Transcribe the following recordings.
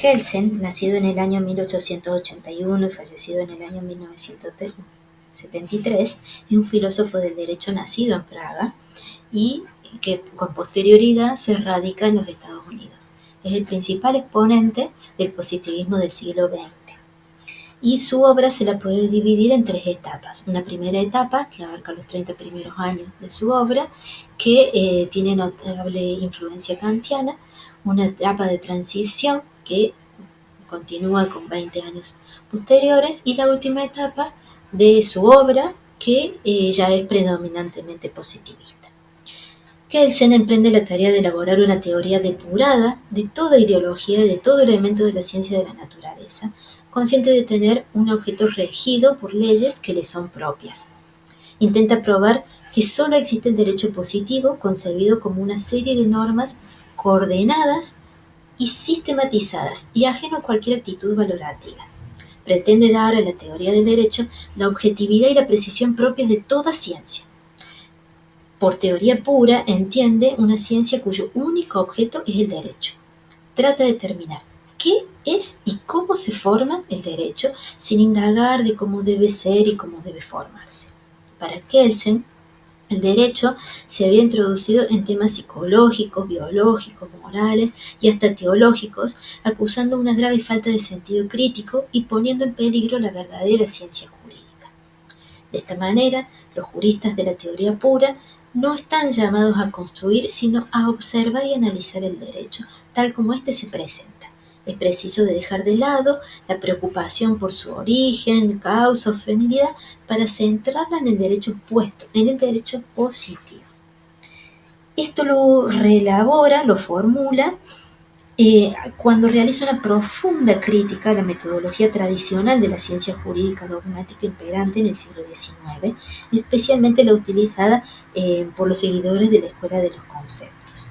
Kelsen, nacido en el año 1881 y fallecido en el año 1973, es un filósofo del derecho nacido en Praga y que con posterioridad se radica en los Estados Unidos. Es el principal exponente del positivismo del siglo XX. Y su obra se la puede dividir en tres etapas. Una primera etapa, que abarca los 30 primeros años de su obra, que tiene notable influencia kantiana. Una etapa de transición, que continúa con 20 años posteriores. Y la última etapa de su obra, que ya es predominantemente positivista. Kelsen emprende la tarea de elaborar una teoría depurada de toda ideología y de todo elemento de la ciencia de la naturaleza, consciente de tener un objeto regido por leyes que le son propias. Intenta probar que solo existe el derecho positivo, concebido como una serie de normas coordenadas y sistematizadas, y ajeno a cualquier actitud valorativa. Pretende dar a la teoría del derecho la objetividad y la precisión propias de toda ciencia. Por teoría pura, entiende una ciencia cuyo único objeto es el derecho. Trata de determinar qué es y cómo se forma el derecho, sin indagar de cómo debe ser y cómo debe formarse. Para Kelsen, el derecho se había introducido en temas psicológicos, biológicos, morales y hasta teológicos, acusando una grave falta de sentido crítico y poniendo en peligro la verdadera ciencia jurídica. De esta manera, los juristas de la teoría pura no están llamados a construir, sino a observar y analizar el derecho, tal como éste se presenta. Es preciso dejar de lado la preocupación por su origen, causa o finalidad para centrarla en el derecho opuesto, en el derecho positivo. Esto lo reelabora, lo formula, cuando realiza una profunda crítica a la metodología tradicional de la ciencia jurídica dogmática imperante en el siglo XIX, especialmente la utilizada por los seguidores de la Escuela de los Conceptos.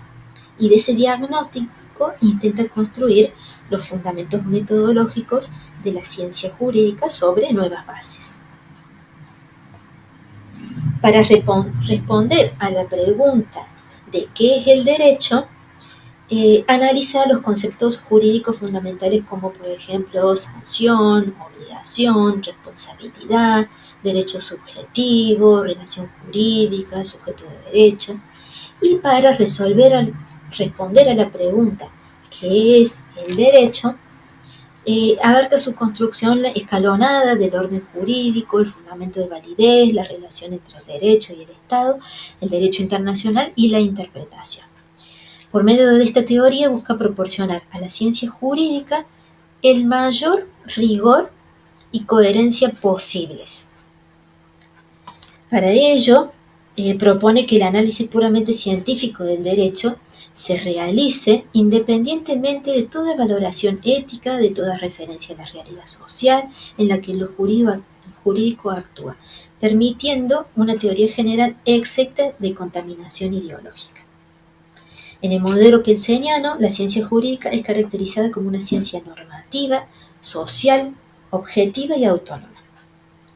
Y de ese diagnóstico intenta construir los fundamentos metodológicos de la ciencia jurídica sobre nuevas bases. Para responder a la pregunta de qué es el derecho, analiza los conceptos jurídicos fundamentales como, por ejemplo, sanción, obligación, responsabilidad, derecho subjetivo, relación jurídica, sujeto de derecho. Y para responder a la pregunta ¿qué es el derecho?, abarca su construcción escalonada del orden jurídico, el fundamento de validez, la relación entre el derecho y el Estado, el derecho internacional y la interpretación. Por medio de esta teoría busca proporcionar a la ciencia jurídica el mayor rigor y coherencia posibles. Para ello, propone que el análisis puramente científico del derecho se realice independientemente de toda valoración ética, de toda referencia a la realidad social en la que lo jurídico actúa, permitiendo una teoría general exenta de contaminación ideológica. En el modelo kelseniano, la ciencia jurídica es caracterizada como una ciencia normativa, social, objetiva y autónoma.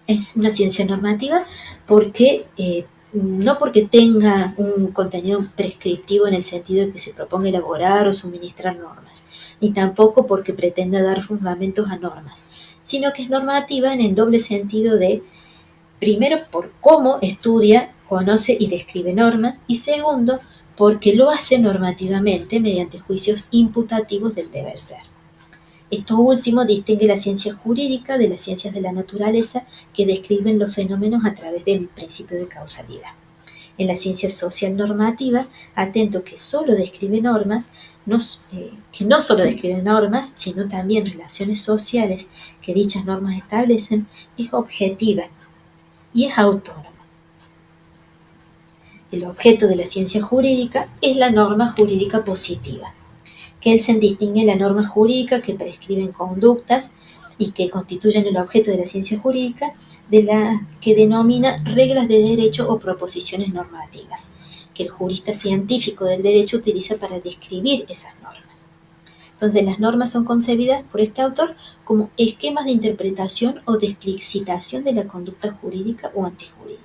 Es una ciencia normativa porque no porque tenga un contenido prescriptivo en el sentido de que se proponga elaborar o suministrar normas, ni tampoco porque pretenda dar fundamentos a normas, sino que es normativa en el doble sentido de, primero, por cómo estudia, conoce y describe normas, y segundo, porque lo hace normativamente mediante juicios imputativos del deber ser. Esto último distingue la ciencia jurídica de las ciencias de la naturaleza que describen los fenómenos a través del principio de causalidad. En la ciencia social normativa, atento que solo describe normas, que no solo describen normas, sino también relaciones sociales que dichas normas establecen, es objetiva y es autónoma. El objeto de la ciencia jurídica es la norma jurídica positiva. Kelsen distingue la norma jurídica que prescriben conductas y que constituyen el objeto de la ciencia jurídica de la que denomina reglas de derecho o proposiciones normativas, que el jurista científico del derecho utiliza para describir esas normas. Entonces, las normas son concebidas por este autor como esquemas de interpretación o de explicitación de la conducta jurídica o antijurídica.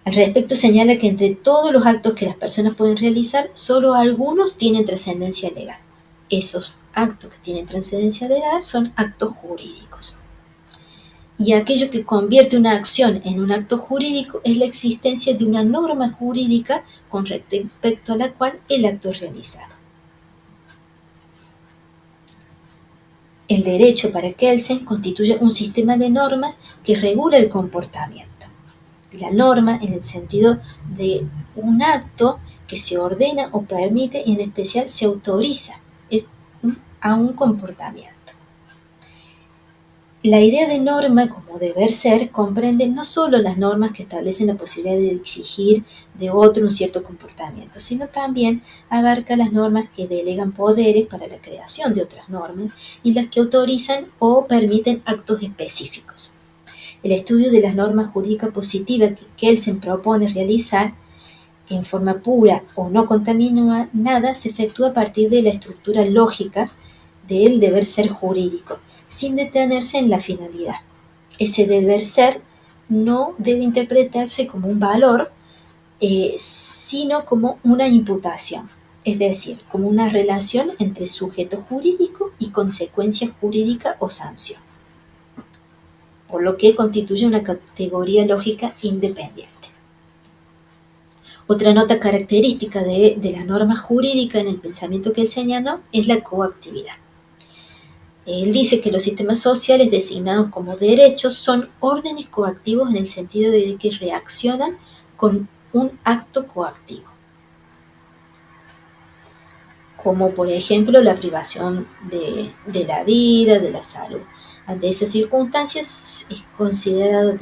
Al respecto señala que entre todos los actos que las personas pueden realizar, solo algunos tienen trascendencia legal. Esos actos que tienen trascendencia legal son actos jurídicos. Y aquello que convierte una acción en un acto jurídico es la existencia de una norma jurídica con respecto a la cual el acto es realizado. El derecho para Kelsen constituye un sistema de normas que regula el comportamiento. La norma en el sentido de un acto que se ordena o permite y en especial se autoriza a un comportamiento. La idea de norma como deber ser comprende no solo las normas que establecen la posibilidad de exigir de otro un cierto comportamiento, sino también abarca las normas que delegan poderes para la creación de otras normas y las que autorizan o permiten actos específicos. El estudio de las normas jurídicas positivas que Kelsen propone realizar en forma pura o no contaminada se efectúa a partir de la estructura lógica del deber ser jurídico, sin detenerse en la finalidad. Ese deber ser no debe interpretarse como un valor, sino como una imputación, es decir, como una relación entre sujeto jurídico y consecuencia jurídica o sanción, por lo que constituye una categoría lógica independiente. Otra nota característica de la norma jurídica en el pensamiento que él señaló es la coactividad. Él dice que los sistemas sociales designados como derechos son órdenes coactivos en el sentido de que reaccionan con un acto coactivo, como por ejemplo la privación de la vida, de la salud. Ante esas circunstancias es considerada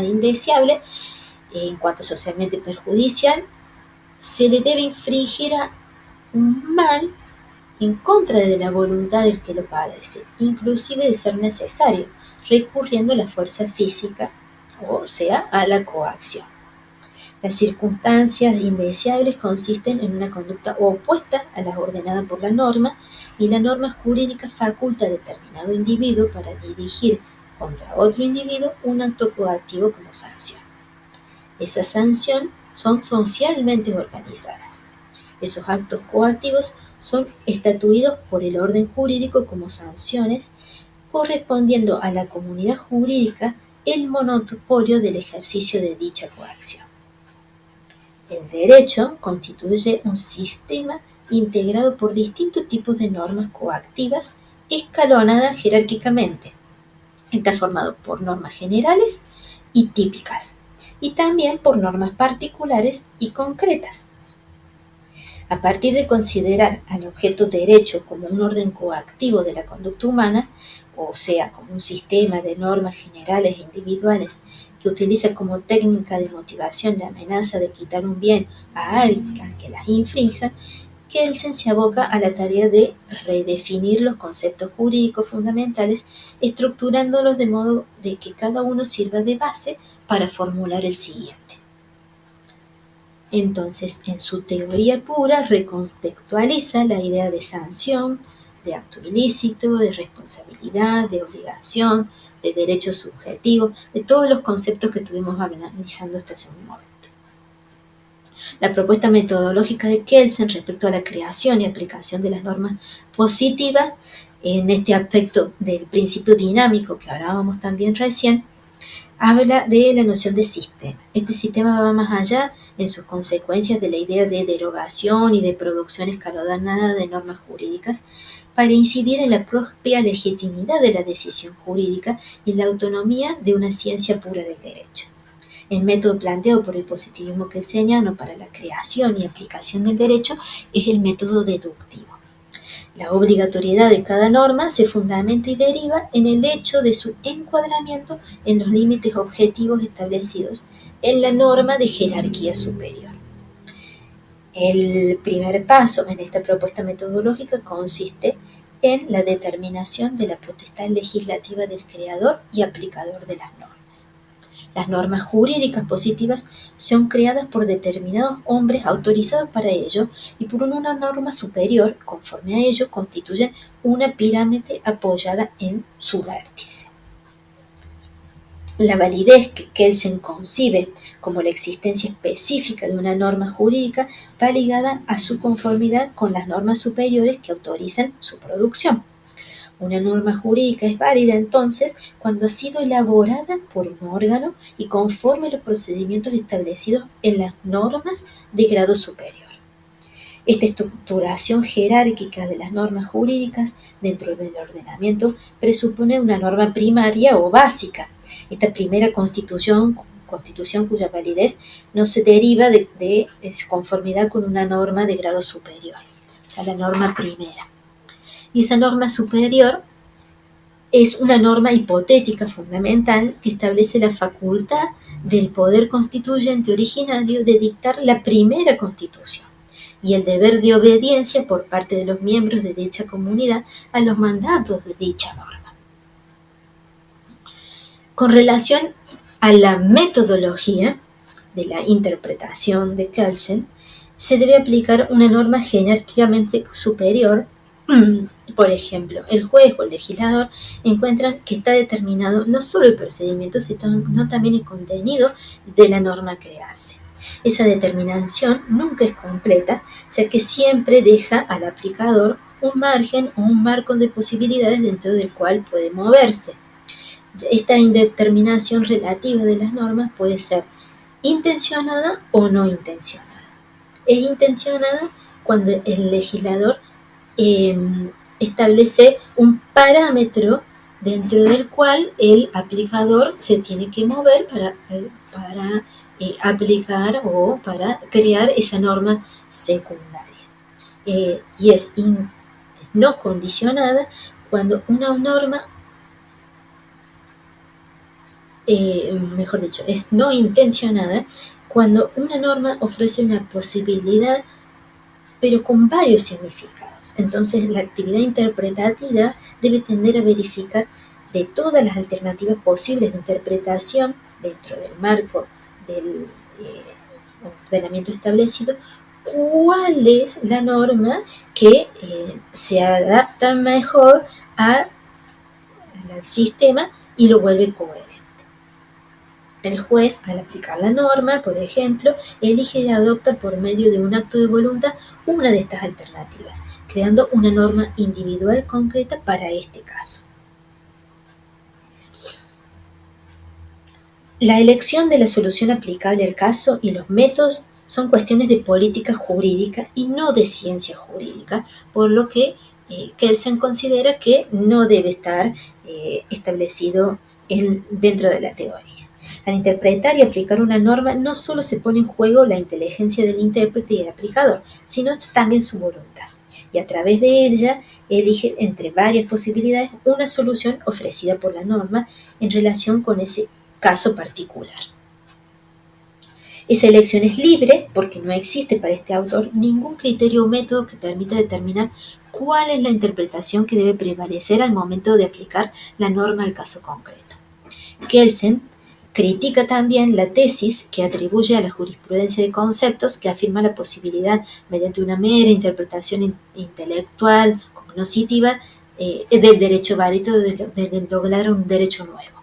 indeseable en cuanto socialmente perjudicial, se le debe infringir un mal en contra de la voluntad del que lo padece, inclusive de ser necesario, recurriendo a la fuerza física, o sea, a la coacción. Las circunstancias indeseables consisten en una conducta opuesta a la ordenada por la norma, y la norma jurídica faculta a determinado individuo para dirigir contra otro individuo un acto coactivo como sanción. Esa sanción son socialmente organizadas. Esos actos coactivos son estatuidos por el orden jurídico como sanciones, correspondiendo a la comunidad jurídica el monopolio del ejercicio de dicha coacción. El derecho constituye un sistema integrado por distintos tipos de normas coactivas escalonadas jerárquicamente. Está formado por normas generales y típicas, y también por normas particulares y concretas. A partir de considerar al objeto derecho como un orden coactivo de la conducta humana, o sea, como un sistema de normas generales e individuales que utiliza como técnica de motivación la amenaza de quitar un bien a alguien al que las infrinja, Kelsen se aboca a la tarea de redefinir los conceptos jurídicos fundamentales, estructurándolos de modo de que cada uno sirva de base para formular el siguiente. Entonces, en su teoría pura, recontextualiza la idea de sanción, de acto ilícito, de responsabilidad, de obligación, de derecho subjetivo, de todos los conceptos que estuvimos analizando hasta hace un momento. La propuesta metodológica de Kelsen respecto a la creación y aplicación de las normas positivas, en este aspecto del principio dinámico que hablábamos también recién, habla de la noción de sistema. Este sistema va más allá en sus consecuencias de la idea de derogación y de producción escalonada de normas jurídicas para incidir en la propia legitimidad de la decisión jurídica y la autonomía de una ciencia pura del derecho. El método planteado por el positivismo kelseniano para la creación y aplicación del derecho es el método deductivo. La obligatoriedad de cada norma se fundamenta y deriva en el hecho de su encuadramiento en los límites objetivos establecidos en la norma de jerarquía superior. El primer paso en esta propuesta metodológica consiste en la determinación de la potestad legislativa del creador y aplicador de las normas. Las normas jurídicas positivas son creadas por determinados hombres autorizados para ello y por una norma superior, conforme a ello, constituyen una pirámide apoyada en su vértice. La validez que Kelsen concibe como la existencia específica de una norma jurídica va ligada a su conformidad con las normas superiores que autorizan su producción. Una norma jurídica es válida entonces cuando ha sido elaborada por un órgano y conforme a los procedimientos establecidos en las normas de grado superior. Esta estructuración jerárquica de las normas jurídicas dentro del ordenamiento presupone una norma primaria o básica. Esta primera constitución cuya validez no se deriva de conformidad con una norma de grado superior, o sea, la norma primera. Y esa norma superior es una norma hipotética fundamental que establece la facultad del poder constituyente originario de dictar la primera constitución y el deber de obediencia por parte de los miembros de dicha comunidad a los mandatos de dicha norma. Con relación a la metodología de la interpretación de Kelsen, se debe aplicar una norma jerárquicamente superior. Por ejemplo, el juez o el legislador encuentran que está determinado no solo el procedimiento, sino también el contenido de la norma a crearse. Esa determinación nunca es completa, ya que siempre deja al aplicador un margen o un marco de posibilidades dentro del cual puede moverse. Esta indeterminación relativa de las normas puede ser intencionada o no intencionada. Es intencionada cuando el legislador establece un parámetro dentro del cual el aplicador se tiene que mover para aplicar o para crear esa norma secundaria. Y es no condicionada cuando una norma, mejor dicho, es no intencionada cuando una norma ofrece una posibilidad pero con varios significados. Entonces, la actividad interpretativa debe tender a verificar de todas las alternativas posibles de interpretación dentro del marco del ordenamiento establecido, cuál es la norma que se adapta mejor al sistema y lo vuelve coherente. El juez, al aplicar la norma, por ejemplo, elige y adopta por medio de un acto de voluntad una de estas alternativas, creando una norma individual concreta para este caso. La elección de la solución aplicable al caso y los métodos son cuestiones de política jurídica y no de ciencia jurídica, por lo que Kelsen considera que no debe estar establecido dentro de la teoría. Al interpretar y aplicar una norma, no solo se pone en juego la inteligencia del intérprete y el aplicador, sino también su voluntad. Y a través de ella elige entre varias posibilidades una solución ofrecida por la norma en relación con ese caso particular. Esa elección es libre porque no existe para este autor ningún criterio o método que permita determinar cuál es la interpretación que debe prevalecer al momento de aplicar la norma al caso concreto. Kelsen critica también la tesis que atribuye a la jurisprudencia de conceptos que afirma la posibilidad, mediante una mera interpretación intelectual, cognoscitiva, del derecho válido de lograr un derecho nuevo.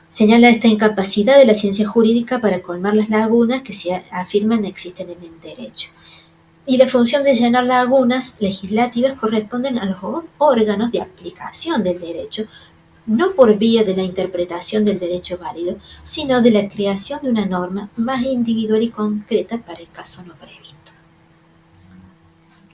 Señala esta incapacidad de la ciencia jurídica para colmar las lagunas que se afirman existen en el derecho. Y la función de llenar lagunas legislativas corresponden a los órganos de aplicación del derecho, no por vía de la interpretación del derecho válido, sino de la creación de una norma más individual y concreta para el caso no previsto.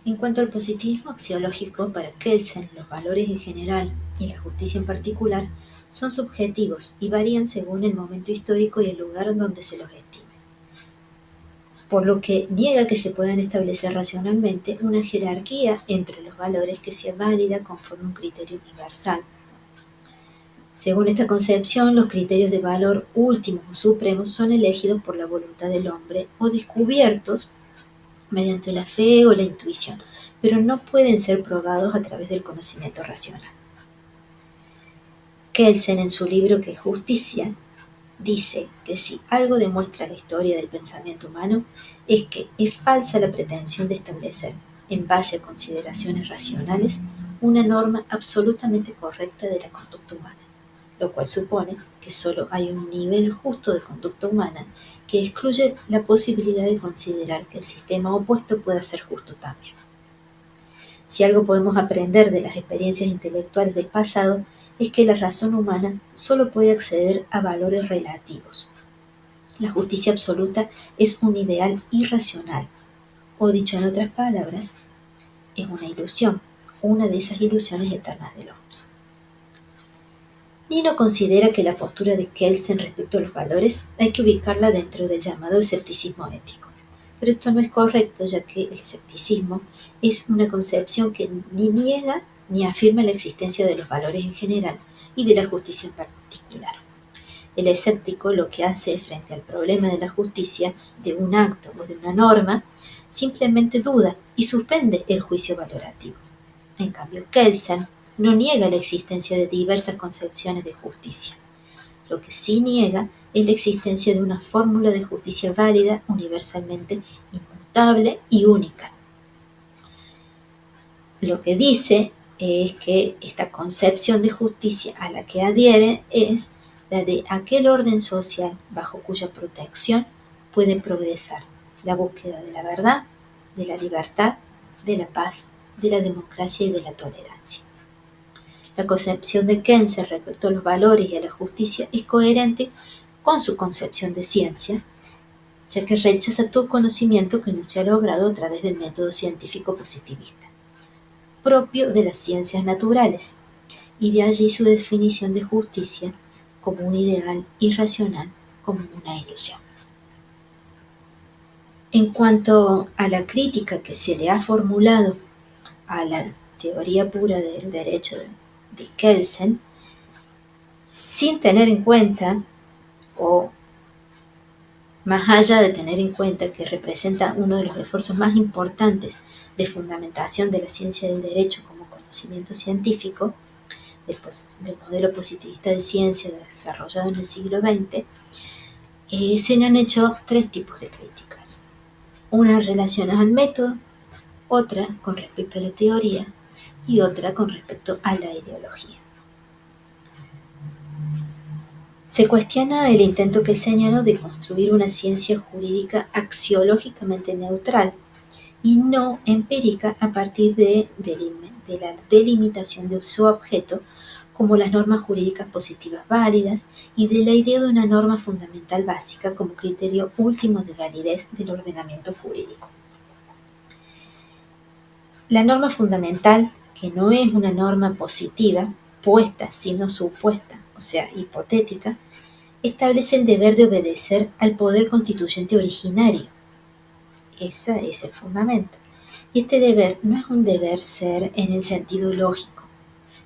En cuanto al positivismo axiológico, para Kelsen, los valores en general y la justicia en particular son subjetivos y varían según el momento histórico y el lugar donde se los estime, por lo que niega que se puedan establecer racionalmente una jerarquía entre los valores que sea válida conforme a un criterio universal. Según esta concepción, los criterios de valor últimos o supremos son elegidos por la voluntad del hombre o descubiertos mediante la fe o la intuición, pero no pueden ser probados a través del conocimiento racional. Kelsen, en su libro ¿Qué es justicia?, dice que si algo demuestra la historia del pensamiento humano es que es falsa la pretensión de establecer, en base a consideraciones racionales, una norma absolutamente correcta de la conducta humana, lo cual supone que solo hay un nivel justo de conducta humana que excluye la posibilidad de considerar que el sistema opuesto pueda ser justo también. Si algo podemos aprender de las experiencias intelectuales del pasado es que la razón humana solo puede acceder a valores relativos. La justicia absoluta es un ideal irracional, o dicho en otras palabras, es una ilusión, una de esas ilusiones eternas del hombre. Nino considera que la postura de Kelsen respecto a los valores hay que ubicarla dentro del llamado escepticismo ético. Pero esto no es correcto, ya que el escepticismo es una concepción que ni niega ni afirma la existencia de los valores en general y de la justicia en particular. El escéptico lo que hace frente al problema de la justicia, de un acto o de una norma, simplemente duda y suspende el juicio valorativo. En cambio, Kelsen no niega la existencia de diversas concepciones de justicia. Lo que sí niega es la existencia de una fórmula de justicia válida, universalmente inmutable y única. Lo que dice es que esta concepción de justicia a la que adhiere es la de aquel orden social bajo cuya protección puede progresar la búsqueda de la verdad, de la libertad, de la paz, de la democracia y de la tolerancia. La concepción de Kelsen respecto a los valores y a la justicia es coherente con su concepción de ciencia, ya que rechaza todo conocimiento que no se ha logrado a través del método científico positivista, propio de las ciencias naturales, y de allí su definición de justicia como un ideal irracional, como una ilusión. En cuanto a la crítica que se le ha formulado a la teoría pura del derecho de Kelsen, sin tener en cuenta, o más allá de tener en cuenta que representa uno de los esfuerzos más importantes de fundamentación de la ciencia del derecho como conocimiento científico, del modelo positivista de ciencia desarrollado en el siglo XX, se le han hecho tres tipos de críticas. Una relacionada al método, otra con respecto a la teoría y otra con respecto a la ideología. Se cuestiona el intento kelseniano de construir una ciencia jurídica axiológicamente neutral y no empírica a partir de la delimitación de su objeto como las normas jurídicas positivas válidas y de la idea de una norma fundamental básica como criterio último de validez del ordenamiento jurídico. La norma fundamental, que no es una norma positiva, puesta, sino supuesta, o sea, hipotética, establece el deber de obedecer al poder constituyente originario. Ese es el fundamento. Y este deber no es un deber ser en el sentido lógico,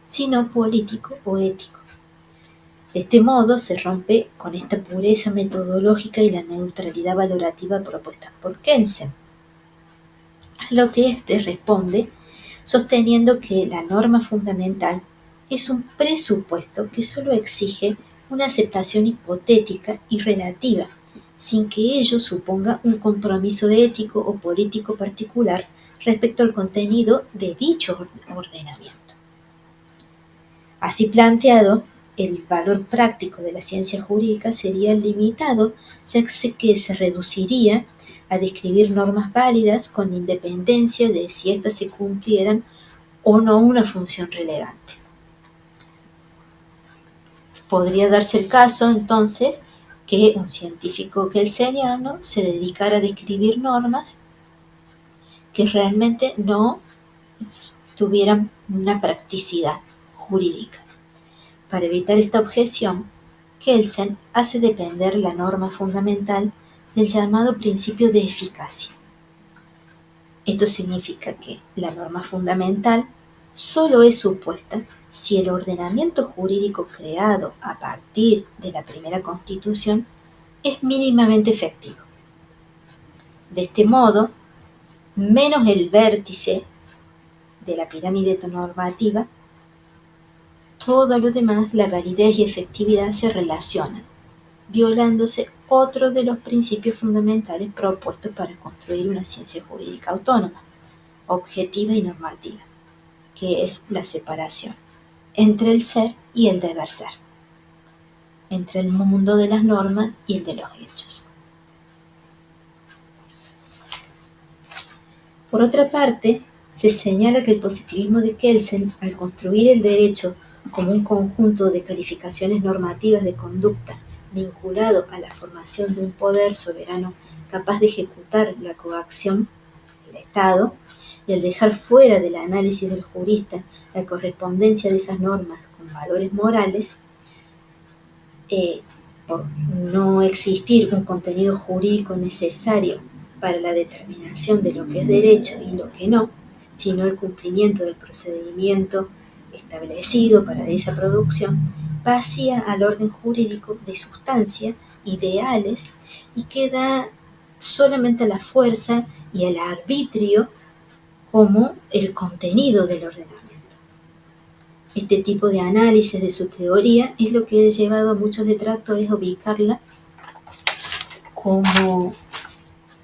sino político o ético. De este modo se rompe con esta pureza metodológica y la neutralidad valorativa propuesta por Kelsen, a lo que éste responde sosteniendo que la norma fundamental es un presupuesto que solo exige una aceptación hipotética y relativa, sin que ello suponga un compromiso ético o político particular respecto al contenido de dicho ordenamiento. Así planteado, el valor práctico de la ciencia jurídica sería limitado, ya que se reduciría a describir normas válidas con independencia de si éstas se cumplieran o no una función relevante. Podría darse el caso, entonces, que un científico kelseniano se dedicara a describir normas que realmente no tuvieran una practicidad jurídica. Para evitar esta objeción, Kelsen hace depender la norma fundamental del llamado principio de eficacia. Esto significa que la norma fundamental solo es supuesta si el ordenamiento jurídico creado a partir de la primera Constitución es mínimamente efectivo. De este modo, menos el vértice de la pirámide normativa, todo lo demás, la validez y efectividad se relacionan, violándose otro de los principios fundamentales propuestos para construir una ciencia jurídica autónoma, objetiva y normativa, que es la separación entre el ser y el deber ser. entre el mundo de las normas y el de los hechos. Por otra parte, se señala que el positivismo de Kelsen, al construir el derecho como un conjunto de calificaciones normativas de conducta vinculado a la formación de un poder soberano capaz de ejecutar la coacción del Estado, y al dejar fuera del análisis del jurista la correspondencia de esas normas con valores morales, por no existir un contenido jurídico necesario para la determinación de lo que es derecho y lo que no, sino el cumplimiento del procedimiento establecido para esa producción, vacía al orden jurídico de sustancia, ideales, y queda solamente a la fuerza y al arbitrio como el contenido del ordenamiento. Este tipo de análisis de su teoría es lo que ha llevado a muchos detractores a ubicarla como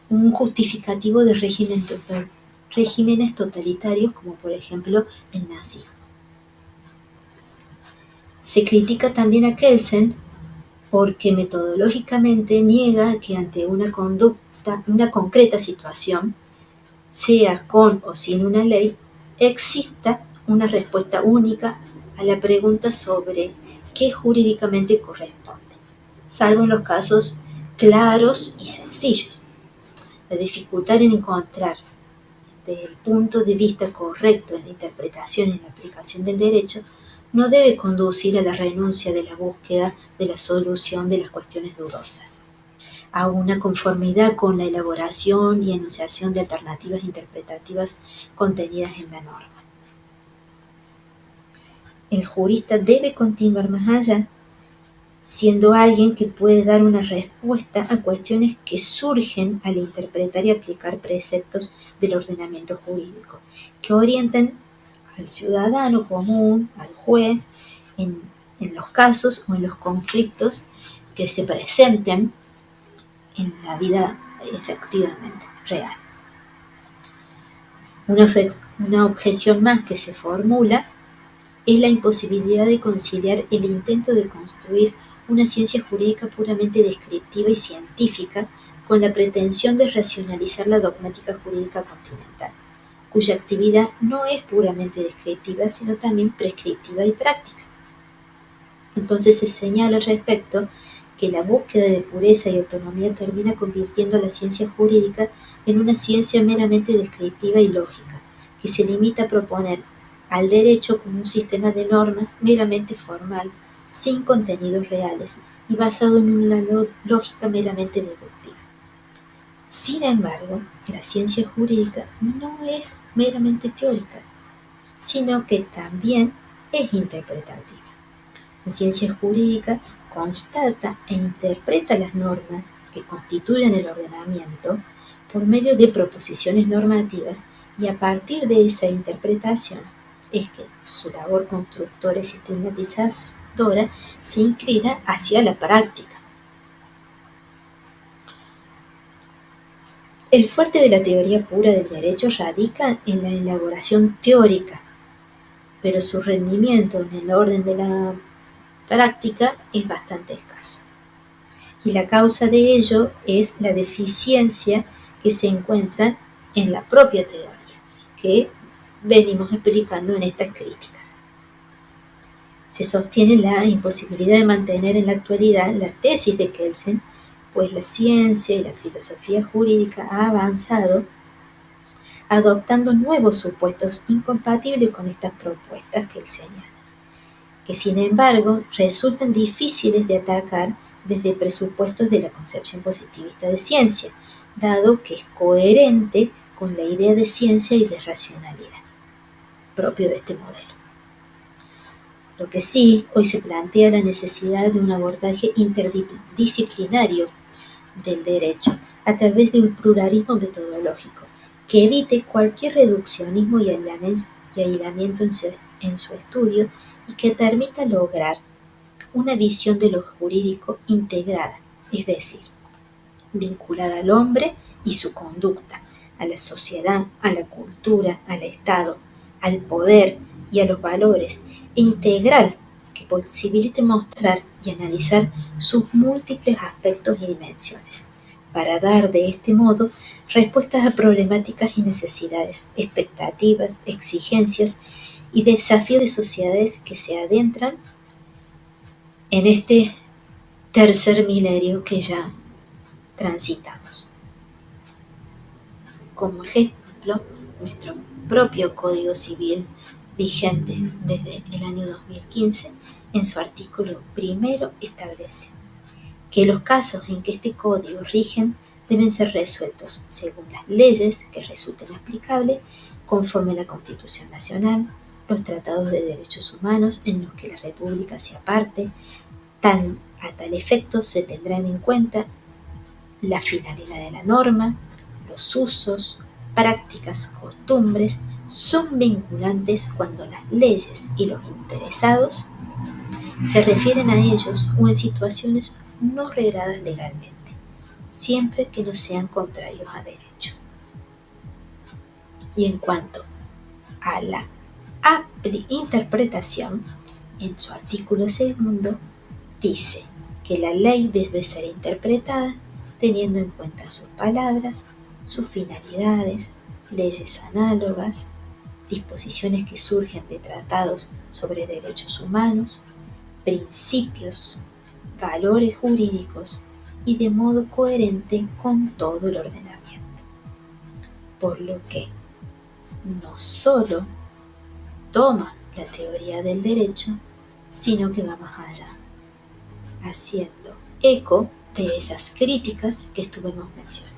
un justificativo de regímenes totalitarios, como por ejemplo el nazismo. Se critica también a Kelsen porque metodológicamente niega que ante una concreta situación, sea con o sin una ley, exista una respuesta única a la pregunta sobre qué jurídicamente corresponde, salvo en los casos claros y sencillos. La dificultad en encontrar desde el punto de vista correcto en la interpretación y en la aplicación del derecho no debe conducir a la renuncia de la búsqueda de la solución de las cuestiones dudosas, a una conformidad con la elaboración y enunciación de alternativas interpretativas contenidas en la norma. El jurista debe continuar más allá, siendo alguien que puede dar una respuesta a cuestiones que surgen al interpretar y aplicar preceptos del ordenamiento jurídico, que orientan al ciudadano común, al juez, en los casos o en los conflictos que se presenten en la vida efectivamente real. Una objeción más que se formula es la imposibilidad de conciliar el intento de construir una ciencia jurídica puramente descriptiva y científica con la pretensión de racionalizar la dogmática jurídica continental, cuya actividad no es puramente descriptiva, sino también prescriptiva y práctica. Entonces se señala al respecto que la búsqueda de pureza y autonomía termina convirtiendo a la ciencia jurídica en una ciencia meramente descriptiva y lógica, que se limita a proponer al derecho como un sistema de normas meramente formal, sin contenidos reales y basado en una lógica meramente deductiva. Sin embargo, la ciencia jurídica no es meramente teórica, sino que también es interpretativa. La ciencia jurídica constata e interpreta las normas que constituyen el ordenamiento por medio de proposiciones normativas, y a partir de esa interpretación es que su labor constructora y sistematizadora se inclina hacia la práctica. El fuerte de la teoría pura del derecho radica en la elaboración teórica, pero su rendimiento en el orden de la práctica es bastante escaso. Y la causa de ello es la deficiencia que se encuentra en la propia teoría, que venimos explicando en estas críticas. Se sostiene la imposibilidad de mantener en la actualidad la tesis de Kelsen, pues la ciencia y la filosofía jurídica ha avanzado adoptando nuevos supuestos incompatibles con estas propuestas kelsenianas, que sin embargo resultan difíciles de atacar desde presupuestos de la concepción positivista de ciencia, dado que es coherente con la idea de ciencia y de racionalidad propio de este modelo. Lo que sí, hoy se plantea la necesidad de un abordaje interdisciplinario del derecho a través de un pluralismo metodológico que evite cualquier reduccionismo y aislamiento en su estudio, y que permita lograr una visión de lo jurídico integrada, es decir, vinculada al hombre y su conducta, a la sociedad, a la cultura, al Estado, al poder y a los valores, e integral, que que posibilite mostrar y analizar sus múltiples aspectos y dimensiones, para dar de este modo respuestas a problemáticas y necesidades, expectativas, exigencias y desafíos de sociedades que se adentran en este tercer milenio que ya transitamos. Como ejemplo, nuestro propio Código Civil, vigente desde el año 2015, en su artículo primero establece que los casos en que este código rigen deben ser resueltos según las leyes que resulten aplicables conforme a la Constitución Nacional, los tratados de derechos humanos en los que la República sea parte. A tal efecto se tendrán en cuenta la finalidad de la norma, los usos, prácticas, costumbres son vinculantes cuando las leyes y los interesados se refieren a ellos o en situaciones no regladas legalmente, siempre que no sean contrarios a derecho. Y en cuanto a la interpretación, en su artículo segundo dice que la ley debe ser interpretada teniendo en cuenta sus palabras, sus finalidades, leyes análogas, disposiciones que surgen de tratados sobre derechos humanos, principios, valores jurídicos y de modo coherente con todo el ordenamiento. Por lo que no solo toma la teoría del derecho, sino que va más allá, haciendo eco de esas críticas que estuvimos mencionando.